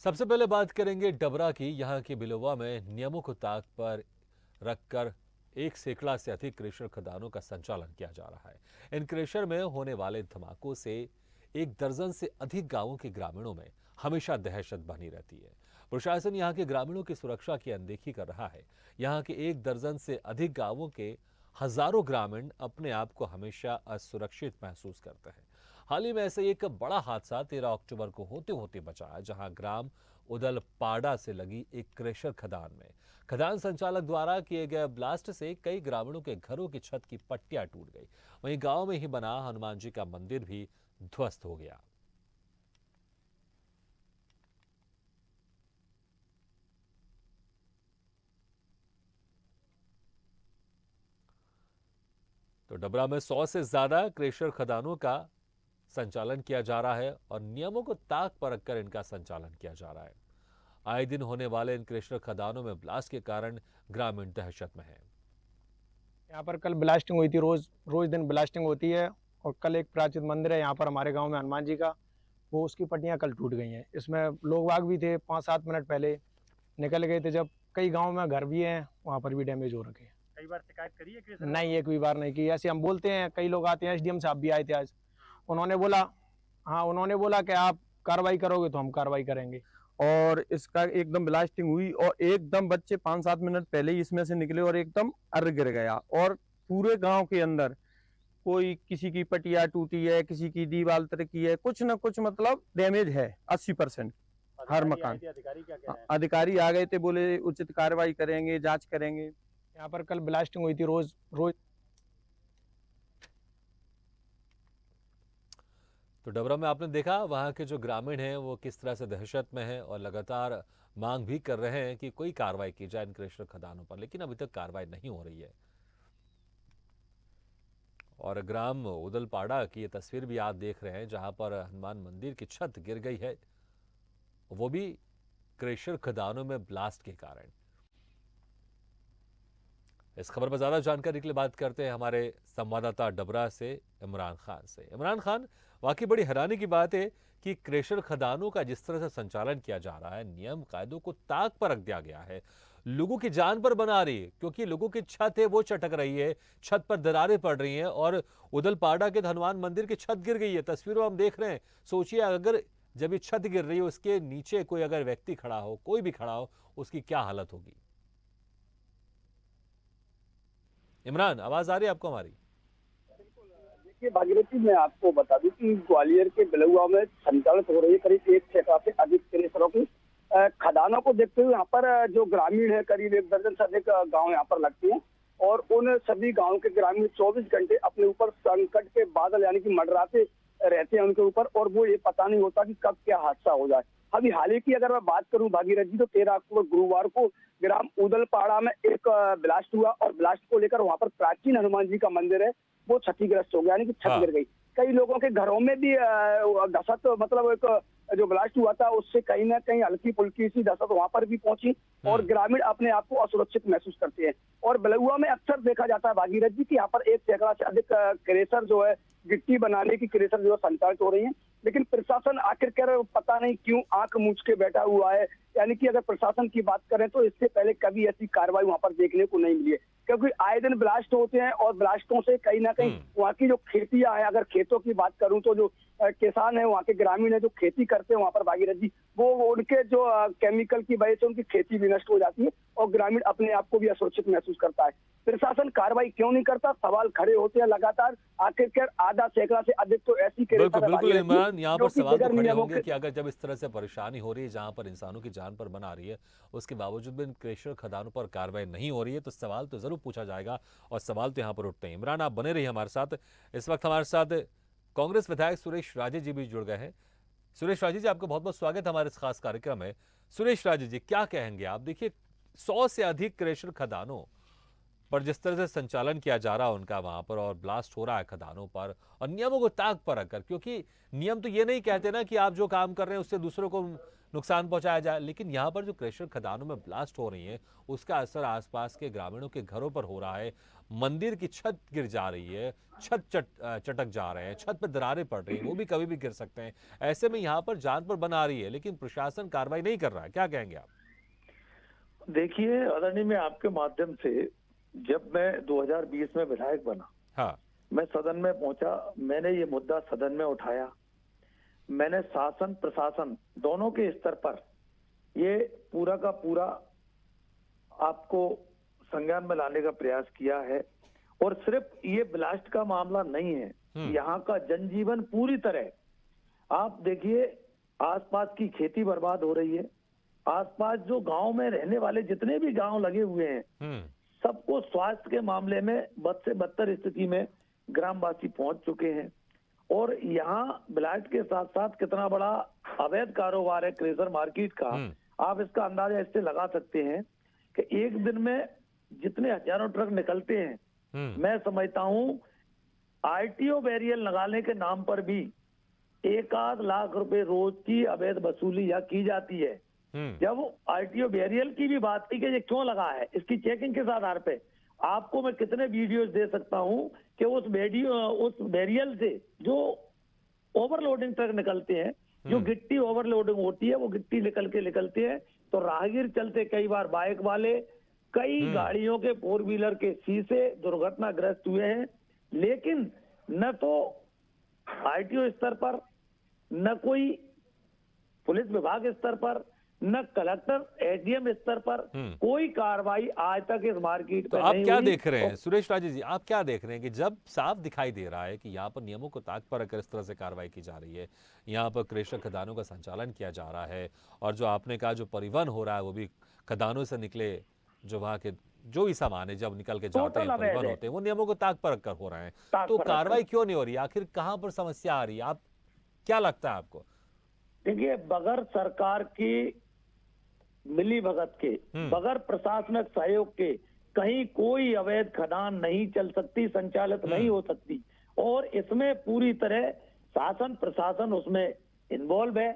सबसे पहले बात करेंगे डबरा की। यहाँ की बिलोवा में नियमों को ताक पर रखकर 1 सैकड़ा से अधिक क्रेशर खदानों का संचालन किया जा रहा है। इन क्रेशर में होने वाले धमाकों से 1 दर्जन से अधिक गांवों के ग्रामीणों में हमेशा दहशत बनी रहती है। प्रशासन यहाँ के ग्रामीणों की सुरक्षा की अनदेखी कर रहा है। यहाँ के 1 दर्जन से अधिक गांवों के हजारों ग्रामीण अपने आप को हमेशा असुरक्षित महसूस करते हैं। हाल ही में ऐसे एक बड़ा हादसा 13 अक्टूबर को होते होते बचा, जहां ग्राम उदलपाड़ा से लगी एक क्रेशर खदान में खदान संचालक द्वारा किए गए ब्लास्ट से कई ग्रामीणों के घरों की छत की पट्टियां टूट गई। वहीं गांव में ही बना हनुमान जी का मंदिर भी ध्वस्त हो गया। तो डबरा में 100 से ज्यादा क्रेशर खदानों का संचालन किया जा रहा है और नियमों को ताक पर रखकर इनका संचालन किया जा रहा है। आए दिन होने वाले इन क्रेशर खदानों में ब्लास्ट के कारण ग्रामीण दहशत में हैं। यहाँ पर कल ब्लास्टिंग हुई थी। रोज रोज दिन ब्लास्टिंग होती है। और कल एक प्राचीन मंदिर है यहाँ पर हमारे गांव में, हनुमान जी का, वो उसकी पट्टियाँ कल टूट गई हैं। इसमें लोग बाग भी थे, 5-7 मिनट पहले निकल गए थे। जब कई गाँव में घर भी हैं, वहाँ पर भी डैमेज हो रखे हैं। कई बार शिकायत करी है कृषि नहीं, एक भी बार नहीं की। ऐसे हम बोलते हैं, कई लोग आते हैं, एसडीएम साहब भी आए थे आज। उन्होंने बोला, हाँ, उन्होंने बोला कि आप कार्रवाई करोगे तो हम कार्रवाई करेंगे। और इसका एकदम ब्लास्टिंग हुई और एकदम बच्चे 5-7 मिनट पहले ही इसमें से निकले और एकदम अर्र गिर गया। और पूरे गांव के अंदर कोई किसी की पटिया टूटी है, किसी की दीवार तरकी है, कुछ ना कुछ मतलब डैमेज है 80%। हर मकान। अधिकारी क्या कह रहे हैं? अधिकारी आ गए थे, बोले उचित कार्रवाई करेंगे, जांच करेंगे। यहाँ पर कल ब्लास्टिंग हुई थी। रोज रोज तो डबरा में आपने देखा वहां के जो ग्रामीण हैं वो किस तरह से दहशत में हैं और लगातार मांग भी कर रहे हैं कि कोई कार्रवाई की जाए इन क्रेशर खदानों पर, लेकिन अभी तक कार्रवाई नहीं हो रही है। और ग्राम उदलपाड़ा की ये तस्वीर भी आप देख रहे हैं जहां पर हनुमान मंदिर की छत गिर गई है, वो भी क्रेशर खदानों में ब्लास्ट के कारण। इस खबर पर ज्यादा जानकारी के लिए बात करते हैं हमारे संवाददाता डबरा से इमरान खान से। इमरान खान, वाकई बड़ी हैरानी की बात है कि क्रेशर खदानों का जिस तरह से संचालन किया जा रहा है, नियम कायदों को ताक पर रख दिया गया है, लोगों की जान पर बना रही है, क्योंकि लोगों की छत है वो चटक रही है, छत पर दरारें पड़ रही हैं और उदलपाड़ा के हनुमान मंदिर की छत गिर गई है। तस्वीरों हम देख रहे हैं। सोचिए, अगर जब ये छत गिर रही है उसके नीचे कोई अगर व्यक्ति खड़ा हो, कोई भी खड़ा हो, उसकी क्या हालत होगी। इमरान, आवाज आ रही है आपको हमारी? देखिए भागीरथी, मैं आपको बता दूं कि ग्वालियर के बिलुआ में संचालित हो रही है करीब 1 सैकड़ा से अधिक क्रेशरों की खदानों को देखते हुए यहाँ पर जो ग्रामीण है, करीब 1 दर्जन से अधिक गांव यहाँ पर लगते हैं। और उन सभी गांव के ग्रामीण 24 घंटे अपने ऊपर संकट के बादल यानी कि मंडराते रहते हैं उनके ऊपर, और वो ये पता नहीं होता कि कब क्या हादसा हो जाए। अभी हाल ही की अगर मैं बात करूं भागीरथी, तो 13 अक्टूबर गुरुवार को ग्राम उदलपाड़ा में एक ब्लास्ट हुआ और ब्लास्ट को लेकर वहां पर प्राचीन हनुमान जी का मंदिर है वो क्षतिग्रस्त हो गया, यानी कि छत गिर गई। कई लोगों के घरों में भी दहशत, मतलब एक जो ब्लास्ट हुआ था उससे कहीं ना कहीं हल्की फुल्की सी दहशत वहां पर भी पहुंची और ग्रामीण अपने आप को असुरक्षित महसूस करते हैं। और बिलुआ में अक्सर देखा जाता है भागीरथ जी की यहाँ पर 1 सैकड़ा से अधिक क्रेशर जो है, गिट्टी बनाने की क्रेशर जो है संचालित हो रही है। लेकिन प्रशासन आखिरकार पता नहीं क्यों आंख मूंछ के बैठा हुआ है। यानी कि अगर प्रशासन की बात करें तो इससे पहले कभी ऐसी कार्रवाई वहां पर देखने को नहीं मिली है, क्योंकि आए दिन ब्लास्ट होते हैं और ब्लास्टों से कहीं ना कहीं वहाँ की जो खेतियां हैं, अगर खेतों की बात करूं तो जो किसान है, वहाँ के ग्रामीण है जो खेती करते हैं वहाँ पर भागीरथ जी, वो उनके जो केमिकल की वजह से उनकी खेती भी नष्ट हो जाती है और ग्रामीण अपने आप को भी असुरक्षित महसूस करता है। प्रशासन कार्रवाई क्यों नहीं करता, सवाल खड़े होते हैं लगातार। आखिरकार 1/2 सैकड़ा से अधिक तो ऐसी बिल्कुल इमरान, यहाँ पर सवाल तो खड़े होंगे कि अगर जब इस तरह से परेशानी हो रही है, जहाँ पर इंसानों की जान पर बना रही है, उसके बावजूद भी इन क्रेशर खदानों पर कार्रवाई नहीं हो रही है, तो सवाल तो जरूर पूछा जाएगा और सवाल तो यहाँ पर उठते हैं। इमरान, आप बने रहिए हमारे साथ। इस वक्त हमारे साथ कांग्रेस विधायक सुरेश राजे जी भी जुड़ गए हैं। सुरेश राजे जी, आपका बहुत बहुत स्वागत है हमारे इस खास कार्यक्रम में। सुरेश राजे जी, क्या कहेंगे आप? देखिए, 100 से अधिक क्रेशर खदानों पर जिस तरह से संचालन किया जा रहा है उनका वहां पर, और ब्लास्ट हो रहा है खदानों पर, और नियमों को ताक पर रखकर, क्योंकि नियम तो ये नहीं कहते ना कि आप जो काम कर रहे हैं उससे दूसरों को नुकसान पहुंचाया जाए। लेकिन यहाँ पर जो क्रशर खदानों में ब्लास्ट हो रही है उसका असर आसपास के ग्रामीणों के घरों पर हो रहा है। मंदिर की छत गिर जा रही है, चटक जा रहे हैं, छत पर दरारें पड़ रही हैं, वो भी कभी भी गिर सकते हैं। ऐसे में यहाँ पर जान पर बन आ रही है, लेकिन प्रशासन कार्रवाई नहीं कर रहा है। क्या कहेंगे आप? देखिए आदरणीय, मैं आपके माध्यम से, जब मैं 2020 में विधायक बना, हाँ। मैं सदन में पहुंचा, मैंने ये मुद्दा सदन में उठाया। मैंने शासन प्रशासन दोनों के स्तर पर ये पूरा का पूरा आपको संज्ञान में लाने का प्रयास किया है। और सिर्फ ये ब्लास्ट का मामला नहीं है, यहाँ का जनजीवन पूरी तरह, आप देखिए आसपास की खेती बर्बाद हो रही है। आसपास जो गांव में रहने वाले जितने भी गांव लगे हुए हैं, सबको स्वास्थ्य के मामले में बद से बदतर स्थिति में ग्रामवासी पहुंच चुके हैं। और यहाँ ब्लास्ट के साथ साथ कितना बड़ा अवैध कारोबार है क्रेशर मार्केट का, आप इसका अंदाजा इससे लगा सकते हैं कि एक दिन में जितने हजारों ट्रक निकलते हैं, मैं समझता हूँ आरटीओ बैरियर लगाने के नाम पर भी 1-8 लाख रुपए रोज की अवैध वसूली यहाँ की जाती है। जब आरटीओ बैरियर की भी बात की कि ये क्यों लगा है, इसकी चेकिंग किस आधार पे, आपको मैं कितने वीडियोस दे सकता हूं कि उस बैरियर से जो ओवरलोडिंग ट्रक निकलते हैं, जो गिट्टी ओवरलोडिंग होती है, वो गिट्टी निकलते हैं तो राहगीर चलते, कई बार बाइक वाले, कई गाड़ियों के 4 व्हीलर के शीशे दुर्घटनाग्रस्त हुए हैं। लेकिन न तो आरटीओ स्तर पर, न कोई पुलिस विभाग स्तर पर, न कलेक्टर एसडीएम स्तर पर कोई कार्रवाई आज तक इस मार्केट तो पर आप नहीं क्या हुई। देख रहे हैं सुरेश राजे जी, आप क्या देख रहे हैं कि जब साफ दिखाई दे रहा है कि यहाँ पर नियमों को ताक पर रखकर इस तरह से कार्रवाई की जा रही है, यहाँ पर क्रशर खदानों का संचालन किया जा रहा है, और जो आपने कहा जो परिवहन हो रहा है वो भी खदानों से निकले जो वहाँ के जो भी सामान है जब निकल के जाते हैं, परिवहन होते हैं, वो नियमों को ताक पर रखकर हो रहे हैं। तो कार्रवाई क्यों नहीं हो रही? आखिर कहाँ पर समस्या आ रही है? आप क्या लगता है आपको? देखिए, बगैर सरकार की मिली भगत के, बगैर प्रशासनिक सहयोग के कहीं कोई अवैध खदान नहीं चल सकती, संचालित नहीं हो सकती। और इसमें पूरी तरह शासन प्रशासन उसमें इन्वॉल्व है।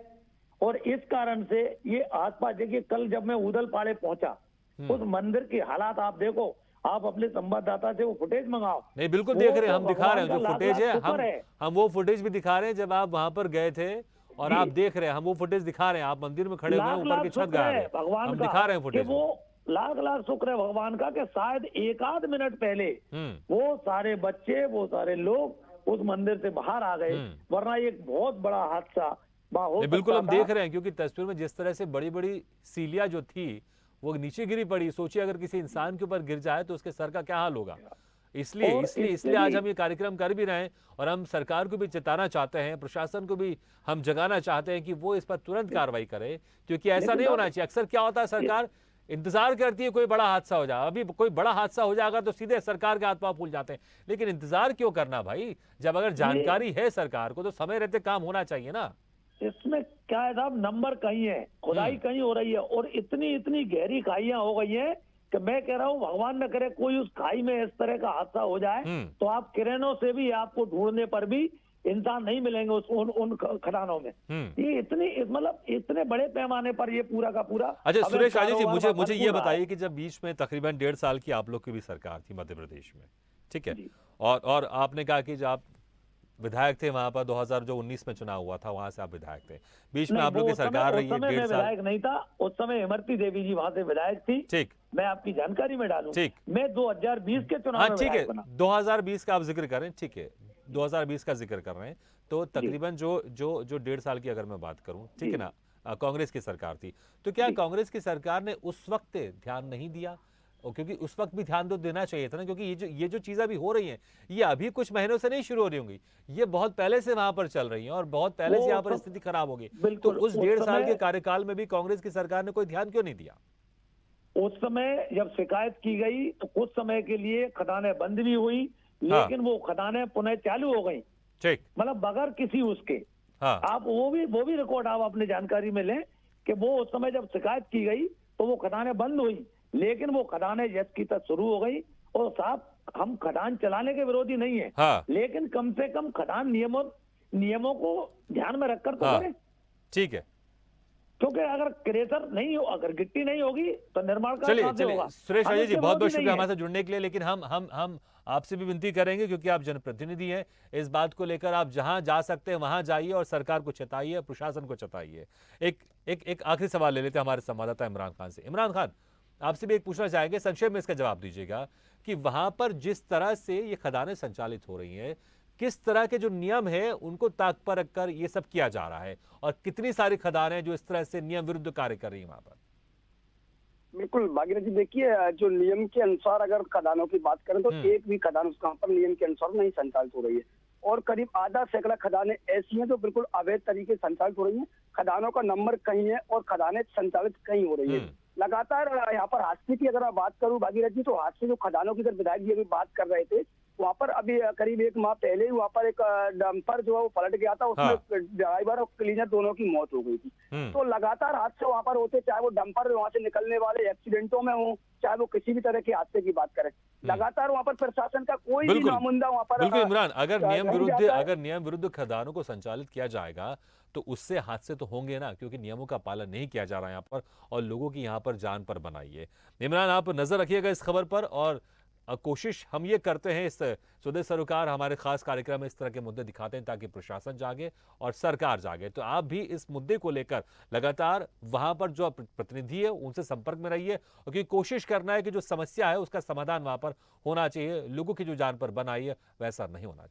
और इस कारण से ये आसपास, देखिए कल जब मैं उदलपाड़े पहुंचा, उस मंदिर के हालात आप देखो, आप अपने संवाददाता से वो फुटेज मंगाओ। नहीं बिल्कुल देख रहे हैं, हम दिखा रहे हैं जो फुटेज है, हम वो फुटेज भी दिखा रहे हैं जब आप वहां पर गए थे, और आप देख रहे हैं, हम वो फुटेज दिखा रहे हैं, आप मंदिर में खड़े हुए ऊपर की छत गाड़ रहे हैं, हम दिखा रहे हैं फुटेज। वो लाख शुक्र है भगवान का कि शायद 1-8 मिनट पहले वो सारे बच्चे, वो सारे लोग उस मंदिर से बाहर आ गए, वरना एक बहुत बड़ा हादसा बिल्कुल हम देख रहे हैं। क्योंकि तस्वीर में जिस तरह से बड़ी बड़ी सीलियां जो थी वो नीचे गिरी पड़ी, सोचिए अगर किसी इंसान के ऊपर गिर जाए तो उसके सर का क्या हाल होगा। इसलिए आज हम ये कार्यक्रम कर भी रहे हैं, और हम सरकार को भी चेताना चाहते हैं, प्रशासन को भी हम जगाना चाहते हैं कि वो इस पर तुरंत कार्रवाई करे, क्योंकि ऐसा नहीं होना चाहिए। अक्सर क्या होता है, सरकार इंतजार करती है कोई बड़ा हादसा हो जाए, अभी कोई बड़ा हादसा हो जाएगा तो सीधे सरकार के हाथ पांव फूल जाते हैं। लेकिन इंतजार क्यों करना भाई, जब अगर जानकारी है सरकार को तो समय रहते काम होना चाहिए ना। इसमें क्या है साहब, नंबर कहीं है, खुदाई कहीं हो रही है, और इतनी गहरी खाइयां हो गई हैं कि मैं कह रहा हूँ भगवान न करे कोई उस खाई में इस तरह का हादसा हो जाए तो आप क्रेनों से भी आपको ढूंढने पर भी इंसान नहीं मिलेंगे उन खदानों में। ये मतलब इतने बड़े पैमाने पर ये पूरा का पूरा। अच्छा सुरेश राजे जी, मुझे ये बताइए कि जब बीच में तकरीबन 1.5 साल की आप लोग की भी सरकार थी मध्य प्रदेश में, ठीक है, और आपने कहा कि जब आप विधायक थे वहां पर 2019 में चुनाव हुआ था, वहां से आप विधायक थे, बीच में आप लोग की सरकार रही है 1.5 साल। विधायक नहीं था उस समय, इमरती देवी जी वहां से विधायक थी। ठीक, मैं आपकी जानकारी में डालूं, ठीक, मैं 2020 के चुनाव में ठीक है, बना। 2020 का आप जिक्र कर रहे हैं, ठीक है, 2020 का जिक्र कर रहे हैं, तो तकरीबन जो 1.5 साल की अगर मैं बात करूं, ठीक है ना, कांग्रेस की सरकार थी, तो क्या कांग्रेस की सरकार ने उस वक्त ध्यान नहीं दिया? और क्योंकि उस वक्त भी ध्यान तो देना चाहिए था ना, क्योंकि ये जो चीजें अभी हो रही हैं ये अभी कुछ महीनों से नहीं शुरू हो रही होंगी, ये बहुत पहले से वहां पर चल रही हैं और बहुत पहले से यहाँ पर स्थिति खराब होगी। तो उस 1.5 साल के कार्यकाल में भी कांग्रेस की सरकार ने कोई ध्यान क्यों नहीं दिया? उस समय जब शिकायत की गई तो कुछ समय के लिए खदानें बंद भी हुई, लेकिन वो खदानें पुनः चालू हो गई, ठीक, मतलब बगैर किसी उसके। आप वो भी रिकॉर्ड आप अपनी जानकारी में लें कि वो उस समय जब शिकायत की गई तो वो खदानें बंद हुई, लेकिन वो खदानें यस की तरह शुरू हो गई। और साहब, हम खदान चलाने के विरोधी नहीं है, लेकिन कम से कम खदान नियमों को ध्यान में रखकर तो करें। ठीक है, क्योंकि अगर क्रेशर नहीं हो, अगर गिट्टी नहीं होगी तो निर्माण कार्य चलिए कहाँ से चलिए होगा? सुरेश हमें अजय जी इससे बहुत विरोध बहुत ही नहीं शुक्रिया है। हमारे साथ जुड़ने के लिए, लेकिन हम आपसे भी विनती करेंगे क्योंकि आप जनप्रतिनिधि हैं, इस बात को लेकर आप जहां जा सकते हैं वहां जाइए और सरकार को चेताइए, प्रशासन को चेताइए। एक आखिरी सवाल ले लेते हैं हमारे संवाददाता इमरान खान से। इमरान खान, आपसे भी एक पूछना चाहेंगे, संक्षेप में इसका जवाब दीजिएगा कि वहां पर जिस तरह से ये खदानें संचालित हो रही हैं, किस तरह के जो नियम है उनको ताक पर रखकर ये सब किया जा रहा है और कितनी सारी खदानें जो इस तरह से नियम विरुद्ध कार्य कर रही हैं वहां पर? बिल्कुल भागीरथ जी, देखिए जो नियम के अनुसार अगर खदानों की बात करें तो एक भी खदान उसका पर नियम के अनुसार नहीं संचालित हो रही है और करीब आधा सैकड़ा खदानें ऐसी हैं जो बिल्कुल अवैध तरीके से संचालित हो रही हैं। खदानों का नंबर कहीं है और खदानें संचालित कहीं हो रही है। लगातार यहाँ पर हादसे की अगर मैं बात करूं भागीरथ जी, तो हादसे जो खदानों की, अगर विधायक जी अभी बात कर रहे थे, वहाँ पर अभी करीब 1 माह पहले ही वहाँ पर एक डंपर जो है वो पलट गया था, उसमें ड्राइवर और क्लीनर दोनों की मौत हो गई थी। तो लगातार हादसे वहाँ पर होते, चाहे वो डंपर वहाँ से निकलने वाले एक्सीडेंटों में हो, चाहे वो किसी भी तरह के हादसे की बात करें, लगातार वहाँ पर प्रशासन का कोई भी नामुमकिन वहाँ पर बिल्कुल इमरान, अगर नहीं नियम विरुद्ध खदानों को संचालित किया जाएगा तो उससे हादसे तो होंगे ना, क्योंकि नियमों का पालन नहीं किया जा रहा है यहाँ पर और लोगों की यहाँ पर जान पर बनाइए। इमरान, आप नजर रखिएगा इस खबर पर और कोशिश हम ये करते हैं, इस स्वदेश सरोकार हमारे खास कार्यक्रम में इस तरह के मुद्दे दिखाते हैं ताकि प्रशासन जागे और सरकार जागे। तो आप भी इस मुद्दे को लेकर लगातार वहां पर जो प्रतिनिधि है उनसे संपर्क में रहिए और क्योंकि कोशिश करना है कि जो समस्या है उसका समाधान वहां पर होना चाहिए, लोगों की जो जान पर बनाई है वैसा नहीं होना चाहिए।